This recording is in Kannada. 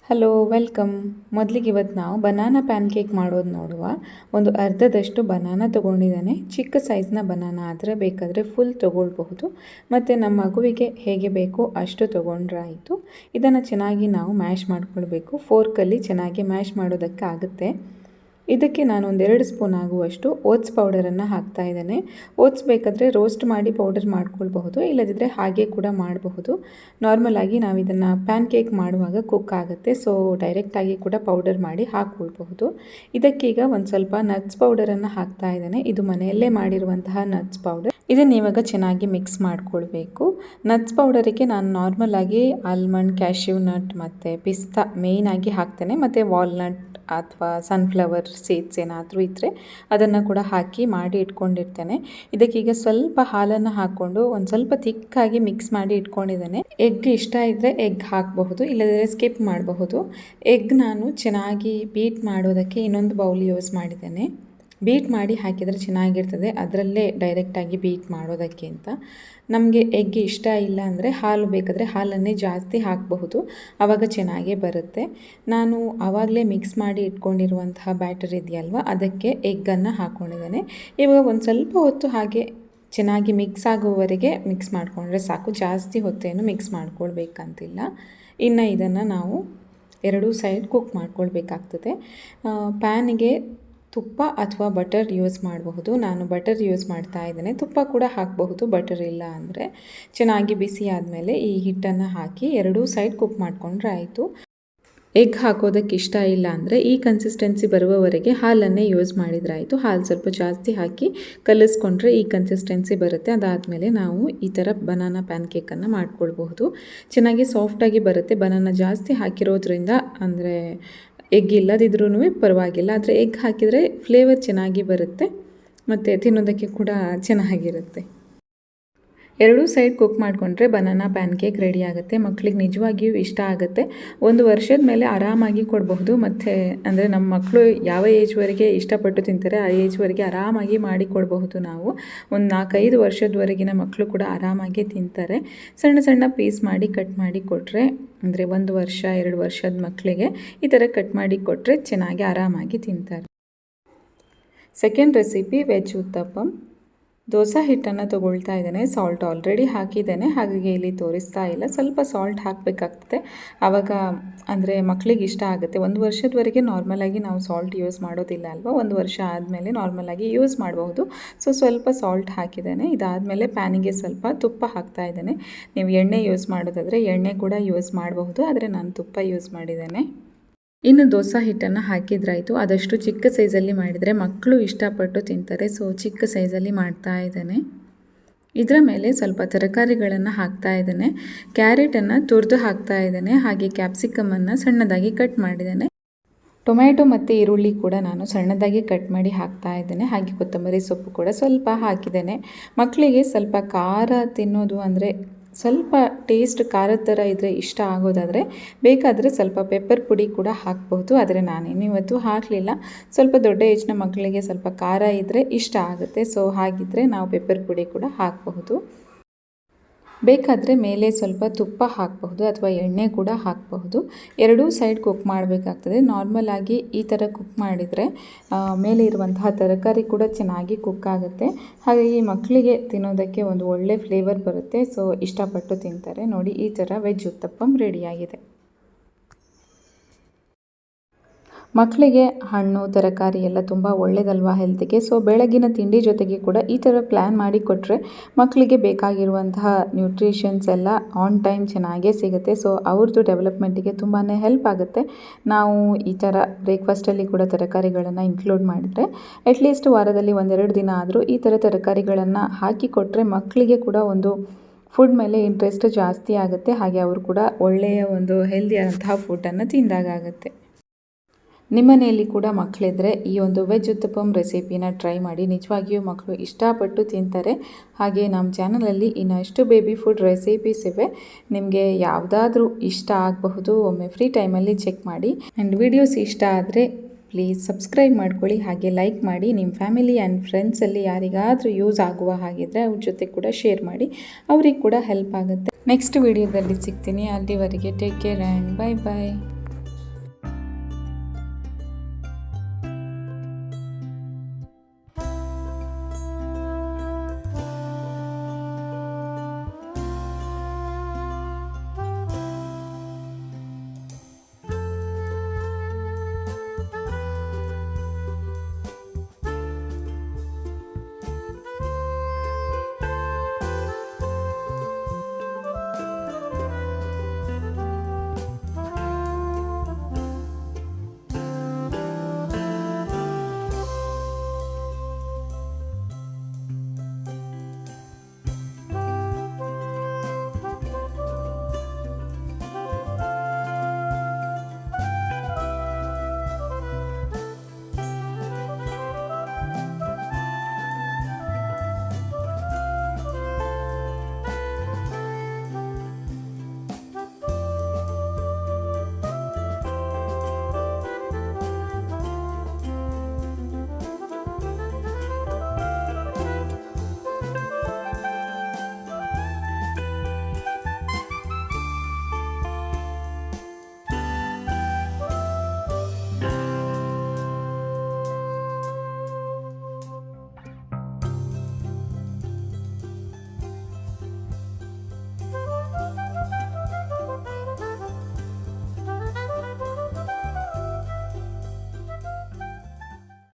Hello welcome. ಮೊದಲಿಗೆ ಇವತ್ತು ನಾವು ಬನಾನಾ ಪ್ಯಾನ್ ಕೇಕ್ ಮಾಡೋದು ನೋಡುವ. ಒಂದು ಅರ್ಧದಷ್ಟು ಬನಾನಾ ತೊಗೊಂಡಿದ್ದಾನೆ. ಚಿಕ್ಕ ಸೈಜ್ನ ಬನಾನಾ ಆದರೆ ಬೇಕಾದರೆ ಫುಲ್ ತೊಗೊಳ್ಬಹುದು. ಮತ್ತು ನಮ್ಮ ಮಗುವಿಗೆ ಹೇಗೆ ಬೇಕೋ ಅಷ್ಟು ತೊಗೊಂಡ್ರೆ ಆಯಿತು. ಇದನ್ನು ಚೆನ್ನಾಗಿ ನಾವು ಮ್ಯಾಶ್ ಮಾಡ್ಕೊಳ್ಬೇಕು. ಫೋರ್ಕಲ್ಲಿ ಚೆನ್ನಾಗಿ ಮ್ಯಾಶ್ ಮಾಡೋದಕ್ಕೆ ಆಗುತ್ತೆ. ಇದಕ್ಕೆ ನಾನು 2 ಸ್ಪೂನ್ ಆಗುವಷ್ಟು ಓಟ್ಸ್ ಪೌಡರನ್ನು ಹಾಕ್ತಾ ಇದ್ದೇನೆ. ಓಟ್ಸ್ ಬೇಕಾದರೆ ರೋಸ್ಟ್ ಮಾಡಿ ಪೌಡರ್ ಮಾಡ್ಕೊಳ್ಬಹುದು, ಇಲ್ಲದಿದ್ದರೆ ಹಾಗೆ ಕೂಡ ಮಾಡಬಹುದು. ನಾರ್ಮಲಾಗಿ ನಾವು ಇದನ್ನು ಪ್ಯಾನ್ ಕೇಕ್ ಮಾಡುವಾಗ ಕುಕ್ ಆಗುತ್ತೆ, ಸೊ ಡೈರೆಕ್ಟಾಗಿ ಕೂಡ ಪೌಡರ್ ಮಾಡಿ ಹಾಕ್ಕೊಳ್ಬಹುದು. ಇದಕ್ಕೀಗ ಒಂದು ಸ್ವಲ್ಪ ನಟ್ಸ್ ಪೌಡರನ್ನು ಹಾಕ್ತಾ ಇದ್ದೇನೆ. ಇದು ಮನೆಯಲ್ಲೇ ಮಾಡಿರುವಂತಹ ನಟ್ಸ್ ಪೌಡರ್. ಇದನ್ನು ಇವಾಗ ಚೆನ್ನಾಗಿ ಮಿಕ್ಸ್ ಮಾಡ್ಕೊಳ್ಬೇಕು. ನಟ್ಸ್ ಪೌಡರಿಗೆ ನಾನು ನಾರ್ಮಲಾಗಿ ಆಲ್ಮಂಡ್, ಕ್ಯಾಶ್ಯೂ ನಟ್ ಮತ್ತು ಪಿಸ್ತಾ ಮೇಯ್ನಾಗಿ ಹಾಕ್ತೇನೆ. ಮತ್ತು ವಾಲ್ನಟ್ ಅಥವಾ ಸನ್ಫ್ಲವರ್ ಸೀಡ್ಸ್ ಏನಾದರೂ ಇದ್ದರೆ ಅದನ್ನು ಕೂಡ ಹಾಕಿ ಮಾಡಿ ಇಟ್ಕೊಂಡಿರ್ತೇನೆ. ಇದಕ್ಕೀಗ ಸ್ವಲ್ಪ ಹಾಲನ್ನು ಹಾಕ್ಕೊಂಡು ಒಂದು ಸ್ವಲ್ಪ ತಿಕ್ಕಾಗಿ ಮಿಕ್ಸ್ ಮಾಡಿ ಇಟ್ಕೊಂಡಿದ್ದೇನೆ. ಎಗ್ ಇಷ್ಟ ಇದ್ದರೆ ಎಗ್ ಹಾಕಬಹುದು, ಇಲ್ಲದಿದ್ದರೆ ಸ್ಕಿಪ್ ಮಾಡಬಹುದು. ಎಗ್ ನಾನು ಚೆನ್ನಾಗಿ ಬೀಟ್ ಮಾಡೋದಕ್ಕೆ ಇನ್ನೊಂದು ಬೌಲ್ ಯೂಸ್ ಮಾಡಿದ್ದೇನೆ. ಬೀಟ್ ಮಾಡಿ ಹಾಕಿದರೆ ಚೆನ್ನಾಗಿರ್ತದೆ, ಅದರಲ್ಲೇ ಡೈರೆಕ್ಟಾಗಿ ಬೀಟ್ ಮಾಡೋದಕ್ಕೆ ಅಂತ. ನಮಗೆ ಎಗ್ ಇಷ್ಟ ಇಲ್ಲ ಅಂದರೆ ಹಾಲು ಬೇಕಾದರೆ ಹಾಲನ್ನೇ ಜಾಸ್ತಿ ಹಾಕಬಹುದು, ಆವಾಗ ಚೆನ್ನಾಗೇ ಬರುತ್ತೆ. ನಾನು ಆವಾಗಲೇ ಮಿಕ್ಸ್ ಮಾಡಿ ಇಟ್ಕೊಂಡಿರುವಂತಹ ಬ್ಯಾಟರ್ ಇದೆಯಲ್ವ, ಅದಕ್ಕೆ ಎಗ್ಗನ್ನು ಹಾಕ್ಕೊಂಡಿದ್ದೇನೆ. ಇವಾಗ ಒಂದು ಸ್ವಲ್ಪ ಹೊತ್ತು ಹಾಗೆ ಚೆನ್ನಾಗಿ ಮಿಕ್ಸ್ ಆಗುವವರೆಗೆ ಮಿಕ್ಸ್ ಮಾಡಿಕೊಂಡ್ರೆ ಸಾಕು. ಜಾಸ್ತಿ ಹೊತ್ತೇನು ಮಿಕ್ಸ್ ಮಾಡ್ಕೊಳ್ಬೇಕಂತಿಲ್ಲ. ಇನ್ನು ಇದನ್ನು ನಾವು 2 ಸೈಡ್ ಕುಕ್ ಮಾಡ್ಕೊಳ್ಬೇಕಾಗ್ತದೆ. ಪ್ಯಾನಿಗೆ ತುಪ್ಪ ಅಥವಾ ಬಟರ್ ಯೂಸ್ ಮಾಡಬಹುದು. ನಾನು ಬಟರ್ ಯೂಸ್ ಮಾಡ್ತಾ ಇದ್ದೇನೆ. ತುಪ್ಪ ಕೂಡ ಹಾಕಬಹುದು, ಬಟರ್ ಇಲ್ಲ ಅಂದರೆ. ಚೆನ್ನಾಗಿ ಬಿಸಿ ಆದಮೇಲೆ ಈ ಹಿಟ್ಟನ್ನು ಹಾಕಿ 2 ಸೈಡ್ ಕುಕ್ ಮಾಡಿಕೊಂಡ್ರೆ ಆಯಿತು. ಎಗ್ ಹಾಕೋದಕ್ಕೆ ಇಷ್ಟ ಇಲ್ಲ ಅಂದರೆ ಈ ಕನ್ಸಿಸ್ಟೆನ್ಸಿ ಬರುವವರೆಗೆ ಹಾಲನ್ನೇ ಯೂಸ್ ಮಾಡಿದರೆ ಆಯಿತು. ಹಾಲು ಸ್ವಲ್ಪ ಜಾಸ್ತಿ ಹಾಕಿ ಕಲಿಸ್ಕೊಂಡ್ರೆ ಈ ಕನ್ಸಿಸ್ಟೆನ್ಸಿ ಬರುತ್ತೆ. ಅದಾದಮೇಲೆ ನಾವು ಈ ಥರ ಬನಾನಾ ಪ್ಯಾನ್ ಕೇಕನ್ನು ಮಾಡ್ಕೊಳ್ಬಹುದು. ಚೆನ್ನಾಗಿ ಸಾಫ್ಟಾಗಿ ಬರುತ್ತೆ. ಬನಾನಾ ಜಾಸ್ತಿ ಹಾಕಿರೋದ್ರಿಂದ, ಅಂದರೆ ಎಗ್ ಇಲ್ಲದಿದ್ರೂ ಪರವಾಗಿಲ್ಲ, ಆದರೆ ಎಗ್ ಹಾಕಿದರೆ ಫ್ಲೇವರ್ ಚೆನ್ನಾಗಿ ಬರುತ್ತೆ ಮತ್ತು ತಿನ್ನೋದಕ್ಕೆ ಕೂಡ ಚೆನ್ನಾಗಿರುತ್ತೆ. 2 ಸೈಡ್ ಕುಕ್ ಮಾಡಿಕೊಂಡ್ರೆ ಬನಾನಾ ಪ್ಯಾನ್ ಕೇಕ್ ರೆಡಿ ಆಗುತ್ತೆ. ಮಕ್ಕಳಿಗೆ ನಿಜವಾಗಿಯೂ ಇಷ್ಟ ಆಗುತ್ತೆ. 1 ವರ್ಷದ ಮೇಲೆ ಆರಾಮಾಗಿ ಕೊಡಬಹುದು. ಮತ್ತು ಅಂದರೆ ನಮ್ಮ ಮಕ್ಕಳು ಯಾವ ಏಜ್ವರೆಗೆ ಇಷ್ಟಪಟ್ಟು ತಿಂತಾರೆ ಆ ಏಜ್ವರೆಗೆ ಆರಾಮಾಗಿ ಮಾಡಿ ಕೊಡಬಹುದು. ನಾವು ಒಂದು 4-5 ವರ್ಷದವರೆಗಿನ ಮಕ್ಕಳು ಕೂಡ ಆರಾಮಾಗಿ ತಿಂತಾರೆ. ಸಣ್ಣ ಸಣ್ಣ ಪೀಸ್ ಮಾಡಿ ಕಟ್ ಮಾಡಿ ಕೊಟ್ಟರೆ, ಅಂದರೆ 1 ವರ್ಷ 2 ವರ್ಷದ ಮಕ್ಕಳಿಗೆ ಈ ಥರ ಕಟ್ ಮಾಡಿ ಕೊಟ್ಟರೆ ಚೆನ್ನಾಗಿ ಆರಾಮಾಗಿ ತಿಂತಾರೆ. Second recipe veg uttapam. Dosa ಹಿಟ್ಟನ್ನು ತೊಗೊಳ್ತಾ ಇದ್ದೇನೆ. ಸಾಲ್ಟ್ ಆಲ್ರೆಡಿ ಹಾಕಿದ್ದೇನೆ, ಹಾಗಾಗಿ ಇಲ್ಲಿ ತೋರಿಸ್ತಾ ಇಲ್ಲ. ಸ್ವಲ್ಪ ಸಾಲ್ಟ್ ಹಾಕಬೇಕಾಗ್ತದೆ, ಆವಾಗ ಅಂದರೆ ಮಕ್ಕಳಿಗೆ ಇಷ್ಟ ಆಗುತ್ತೆ. 1 ವರ್ಷದವರೆಗೆ ನಾರ್ಮಲಾಗಿ ನಾವು ಸಾಲ್ಟ್ ಯೂಸ್ ಮಾಡೋದಿಲ್ಲ ಅಲ್ವಾ. 1 ವರ್ಷ ಆದಮೇಲೆ ನಾರ್ಮಲಾಗಿ ಯೂಸ್ ಮಾಡಬಹುದು. ಸೊ ಸ್ವಲ್ಪ ಸಾಲ್ಟ್ ಹಾಕಿದ್ದೇನೆ. ಇದಾದಮೇಲೆ ಪ್ಯಾನಿಗೆ ಸ್ವಲ್ಪ ತುಪ್ಪ ಹಾಕ್ತಾ ಇದ್ದೇನೆ. ನೀವು ಎಣ್ಣೆ ಯೂಸ್ ಮಾಡೋದಾದರೆ ಎಣ್ಣೆ ಕೂಡ ಯೂಸ್ ಮಾಡಬಹುದು, ಆದರೆ ನಾನು ತುಪ್ಪ ಯೂಸ್ ಮಾಡಿದ್ದೇನೆ. ಇನ್ನು ದೋಸೆ ಹಿಟ್ಟನ್ನು ಹಾಕಿದ್ರಾಯಿತು. ಆದಷ್ಟು ಚಿಕ್ಕ ಸೈಜಲ್ಲಿ ಮಾಡಿದರೆ ಮಕ್ಕಳು ಇಷ್ಟಪಟ್ಟು ತಿಂತಾರೆ. ಸೊ ಚಿಕ್ಕ ಸೈಜಲ್ಲಿ ಮಾಡ್ತಾ ಇದ್ದೇನೆ. ಇದರ ಮೇಲೆ ಸ್ವಲ್ಪ ತರಕಾರಿಗಳನ್ನು ಹಾಕ್ತಾ ಇದ್ದೇನೆ. ಕ್ಯಾರೆಟನ್ನು ತುರಿದು ಹಾಕ್ತಾ ಇದ್ದೇನೆ, ಹಾಗೆ ಕ್ಯಾಪ್ಸಿಕಮನ್ನು ಸಣ್ಣದಾಗಿ ಕಟ್ ಮಾಡಿದ್ದೇನೆ. ಟೊಮ್ಯಾಟೊ ಮತ್ತು ಈರುಳ್ಳಿ ಕೂಡ ನಾನು ಸಣ್ಣದಾಗಿ ಕಟ್ ಮಾಡಿ ಹಾಕ್ತಾ ಇದ್ದೇನೆ. ಹಾಗೆ ಕೊತ್ತಂಬರಿ ಸೊಪ್ಪು ಕೂಡ ಸ್ವಲ್ಪ ಹಾಕಿದ್ದೇನೆ. ಮಕ್ಕಳಿಗೆ ಸ್ವಲ್ಪ ಖಾರ ತಿನ್ನೋದು, ಅಂದರೆ ಸ್ವಲ್ಪ ಟೇಸ್ಟ್ ಖಾರದ ಥರ ಇದ್ದರೆ ಇಷ್ಟ ಆಗೋದಾದರೆ ಬೇಕಾದರೆ ಸ್ವಲ್ಪ ಪೆಪ್ಪರ್ ಪುಡಿ ಕೂಡ ಹಾಕ್ಬಹುದು, ಆದರೆ ನಾನೇನು ಇವತ್ತು ಹಾಕಲಿಲ್ಲ. ಸ್ವಲ್ಪ ದೊಡ್ಡ ಏಜ್ನ ಮಕ್ಕಳಿಗೆ ಸ್ವಲ್ಪ ಖಾರ ಇದ್ದರೆ ಇಷ್ಟ ಆಗುತ್ತೆ. ಸೊ ಹಾಗಿದ್ದರೆ ನಾವು ಪೆಪ್ಪರ್ ಪುಡಿ ಕೂಡ ಹಾಕಬಹುದು. ಬೇಕಾದರೆ ಮೇಲೆ ಸ್ವಲ್ಪ ತುಪ್ಪ ಹಾಕಬಹುದು ಅಥವಾ ಎಣ್ಣೆ ಕೂಡ ಹಾಕಬಹುದು. 2 ಸೈಡ್ ಕುಕ್ ಮಾಡಬೇಕಾಗ್ತದೆ. ನಾರ್ಮಲಾಗಿ ಈ ಥರ ಕುಕ್ ಮಾಡಿದರೆ ಮೇಲೆ ಇರುವಂತಹ ತರಕಾರಿ ಕೂಡ ಚೆನ್ನಾಗಿ ಕುಕ್ ಆಗುತ್ತೆ. ಹಾಗಾಗಿ ಮಕ್ಕಳಿಗೆ ತಿನ್ನೋದಕ್ಕೆ ಒಂದು ಒಳ್ಳೆ ಫ್ಲೇವರ್ ಬರುತ್ತೆ. ಸೊ ಇಷ್ಟಪಟ್ಟು ತಿಂತಾರೆ. ನೋಡಿ, ಈ ಥರ ವೆಜ್ ಉತ್ತಪ್ಪಂ ರೆಡಿಯಾಗಿದೆ. ಮಕ್ಕಳಿಗೆ ಹಣ್ಣು ತರಕಾರಿ ಎಲ್ಲ ತುಂಬ ಒಳ್ಳೆಯದಲ್ವಾ ಹೆಲ್ತಿಗೆ. ಸೊ ಬೆಳಗಿನ ತಿಂಡಿ ಜೊತೆಗೆ ಕೂಡ ಈ ಥರ ಪ್ಲ್ಯಾನ್ ಮಾಡಿ ಕೊಟ್ಟರೆ ಮಕ್ಕಳಿಗೆ ಬೇಕಾಗಿರುವಂತಹ ನ್ಯೂಟ್ರಿಷನ್ಸ್ ಎಲ್ಲ ಆನ್ ಟೈಮ್ ಚೆನ್ನಾಗೇ ಸಿಗುತ್ತೆ. ಸೊ ಅವ್ರದ್ದು ಡೆವಲಪ್ಮೆಂಟಿಗೆ ತುಂಬಾ ಹೆಲ್ಪ್ ಆಗುತ್ತೆ. ನಾವು ಈ ಥರ ಬ್ರೇಕ್ಫಾಸ್ಟಲ್ಲಿ ಕೂಡ ತರಕಾರಿಗಳನ್ನು ಇನ್ಕ್ಲೂಡ್ ಮಾಡಿದರೆ ಅಟ್ಲೀಸ್ಟ್ ವಾರದಲ್ಲಿ 1-2 ದಿನ ಆದರೂ ಈ ಥರ ತರಕಾರಿಗಳನ್ನು ಹಾಕಿ ಕೊಟ್ಟರೆ ಮಕ್ಕಳಿಗೆ ಕೂಡ ಒಂದು ಫುಡ್ ಮೇಲೆ ಇಂಟ್ರೆಸ್ಟ್ ಜಾಸ್ತಿ ಆಗುತ್ತೆ. ಹಾಗೆ ಅವರು ಕೂಡ ಒಳ್ಳೆಯ ಒಂದು ಹೆಲ್ದಿಯಾದಂತಹ ಫುಡ್ಡನ್ನು ತಿಂದಾಗುತ್ತೆ. ನಿಮ್ಮನೆಯಲ್ಲಿ ಕೂಡ ಮಕ್ಕಳಿದ್ರೆ ಈ ಒಂದು ವೆಜ್ ಉತ್ತಪ್ಪಂ ರೆಸಿಪಿನ ಟ್ರೈ ಮಾಡಿ. ನಿಜವಾಗಿಯೂ ಮಕ್ಕಳು ಇಷ್ಟಪಟ್ಟು ತಿಂತಾರೆ. ಹಾಗೆ ನಮ್ಮ ಚಾನಲಲ್ಲಿ ಇನ್ನಷ್ಟು ಬೇಬಿ ಫುಡ್ ರೆಸಿಪೀಸ್ ಇವೆ. ನಿಮಗೆ ಯಾವುದಾದ್ರೂ ಇಷ್ಟ ಆಗಬಹುದು, ಒಮ್ಮೆ ಫ್ರೀ ಟೈಮಲ್ಲಿ ಚೆಕ್ ಮಾಡಿ. ಆ್ಯಂಡ್ ವಿಡಿಯೋಸ್ ಇಷ್ಟ ಆದರೆ ಪ್ಲೀಸ್ ಸಬ್ಸ್ಕ್ರೈಬ್ ಮಾಡ್ಕೊಳ್ಳಿ, ಹಾಗೆ ಲೈಕ್ ಮಾಡಿ. ನಿಮ್ಮ ಫ್ಯಾಮಿಲಿ ಆ್ಯಂಡ್ ಫ್ರೆಂಡ್ಸಲ್ಲಿ ಯಾರಿಗಾದರೂ ಯೂಸ್ ಆಗುವ ಹಾಗಿದ್ರೆ ಅವ್ರ ಜೊತೆ ಕೂಡ ಶೇರ್ ಮಾಡಿ, ಅವ್ರಿಗೆ ಕೂಡ ಹೆಲ್ಪ್ ಆಗುತ್ತೆ. ನೆಕ್ಸ್ಟ್ ವಿಡಿಯೋದಲ್ಲಿ ಸಿಗ್ತೀನಿ. ಅಲ್ಲಿವರೆಗೆ take care and bye bye.